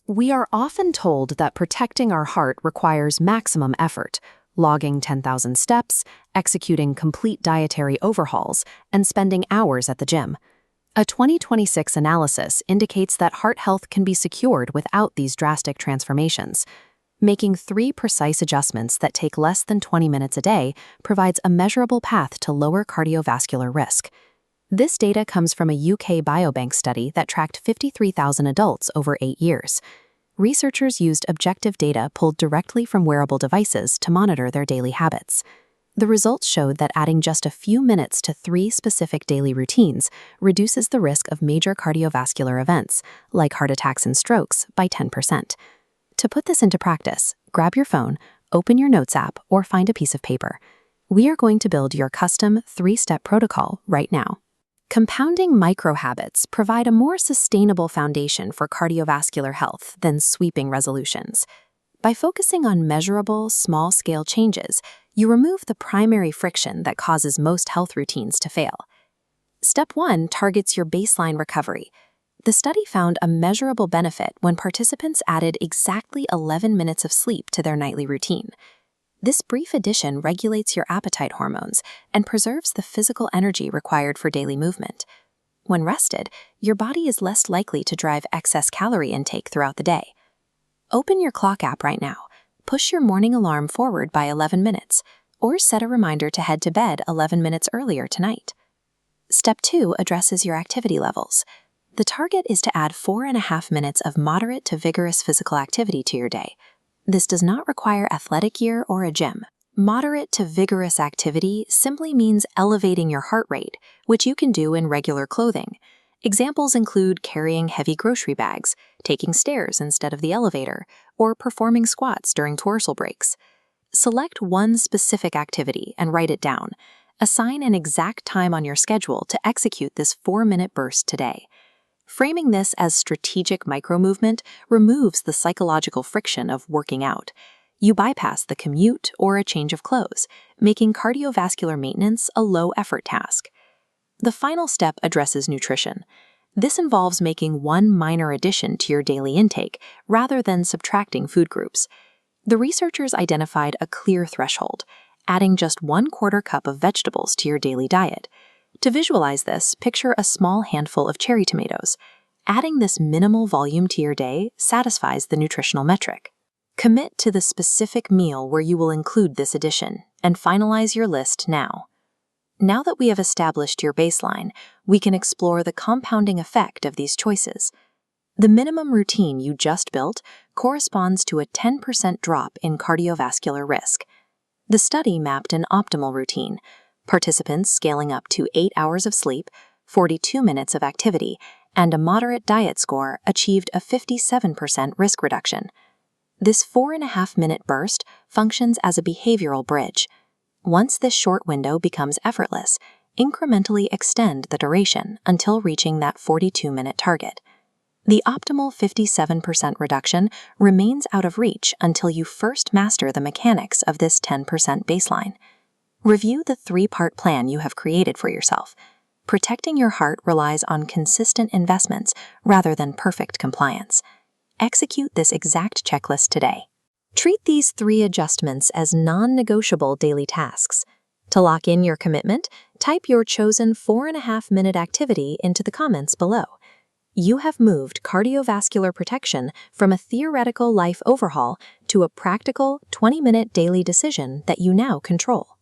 We are often told that protecting our heart requires maximum effort, logging 10,000 steps, executing complete dietary overhauls, and spending hours at the gym. A 2026 analysis indicates that heart health can be secured without these drastic transformations. Making 3 precise adjustments that take less than 20 minutes a day provides a measurable path to lower cardiovascular risk. This data comes from a UK biobank study that tracked 53,000 adults over 8 years. Researchers used objective data pulled directly from wearable devices to monitor their daily habits. The results showed that adding just a few minutes to 3 specific daily routines reduces the risk of major cardiovascular events, like heart attacks and strokes, by 10%. To put this into practice, grab your phone, open your Notes app, or find a piece of paper. We are going to build your custom 3-step protocol right now. Compounding micro-habits provide a more sustainable foundation for cardiovascular health than sweeping resolutions. By focusing on measurable, small-scale changes, you remove the primary friction that causes most health routines to fail. Step 1 targets your baseline recovery. The study found a measurable benefit when participants added exactly 11 minutes of sleep to their nightly routine. This brief addition regulates your appetite hormones and preserves the physical energy required for daily movement. When rested, your body is less likely to drive excess calorie intake throughout the day. Open your clock app right now, push your morning alarm forward by 11 minutes, or set a reminder to head to bed 11 minutes earlier tonight. Step 2 addresses your activity levels. The target is to add 4.5 minutes of moderate to vigorous physical activity to your day. This does not require athletic gear or a gym. Moderate to vigorous activity simply means elevating your heart rate, which you can do in regular clothing. Examples include carrying heavy grocery bags, taking stairs instead of the elevator, or performing squats during dorsal breaks. Select one specific activity and write it down. Assign an exact time on your schedule to execute this 4-minute burst today. Framing this as strategic micromovement removes the psychological friction of working out. You bypass the commute or a change of clothes, making cardiovascular maintenance a low-effort task. The final step addresses nutrition. This involves making one minor addition to your daily intake rather than subtracting food groups. The researchers identified a clear threshold, adding just 1/4 cup of vegetables to your daily diet. To visualize this, picture a small handful of cherry tomatoes. Adding this minimal volume to your day satisfies the nutritional metric. Commit to the specific meal where you will include this addition, and finalize your list now. Now that we have established your baseline, we can explore the compounding effect of these choices. The minimum routine you just built corresponds to a 10% drop in cardiovascular risk. The study mapped an optimal routine, participants scaling up to 8 hours of sleep, 42 minutes of activity, and a moderate diet score achieved a 57% risk reduction. This 4.5-minute burst functions as a behavioral bridge. Once this short window becomes effortless, incrementally extend the duration until reaching that 42-minute target. The optimal 57% reduction remains out of reach until you first master the mechanics of this 10% baseline. Review the 3-part plan you have created for yourself. Protecting your heart relies on consistent investments rather than perfect compliance. Execute this exact checklist today. Treat these 3 adjustments as non-negotiable daily tasks. To lock in your commitment, type your chosen 4.5-minute activity into the comments below. You have moved cardiovascular protection from a theoretical life overhaul to a practical 20-minute daily decision that you now control.